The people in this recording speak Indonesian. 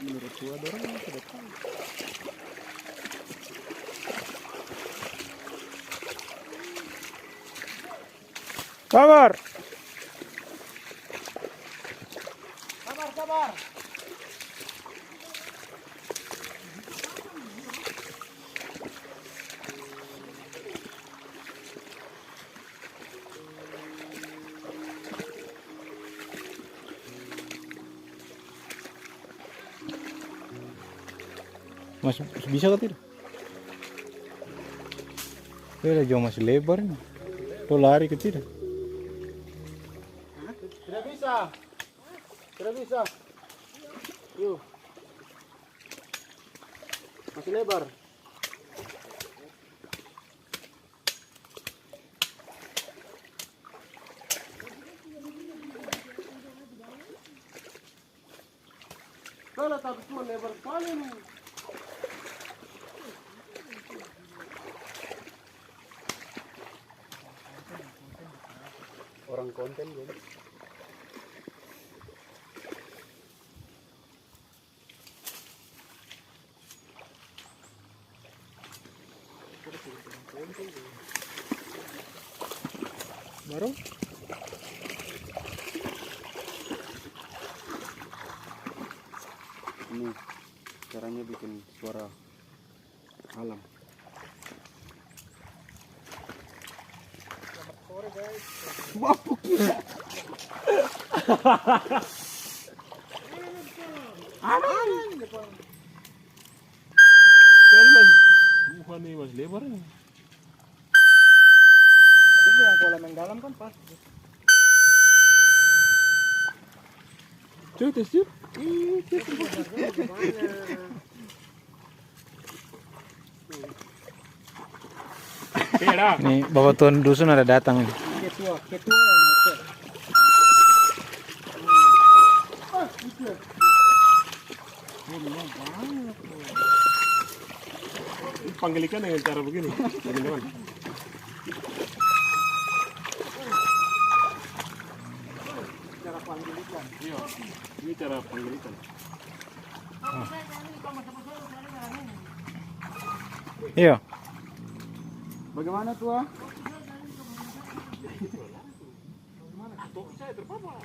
Menurut gua dorong sudah tahu. Sabar. Sabar, sabar. Masih bisa ke tidak? Jauh masih lebar nih. Tuh lari ke tidak? Tidak bisa. Tidak bisa. Yuk. Masih lebar. Kalau tapi cuma lebar sekali nih. Orang konten belum. Baru? Ini caranya bikin suara alam. Sore guys. Bapuk ya. Bukan nih mas lebar nih. Ini yang kolam yang dalam kan pas. Coba tes yuk. Beda. Nih bapak tuan dusun ada datang nih. Ketua yang ngecek. Panggil ikan dengan cara begini, teman-teman. Cara panggil ikan. Iya, ini cara panggil ikan. Iya. Bagaimana tua? Bagaimana? Ketok saya terpapar.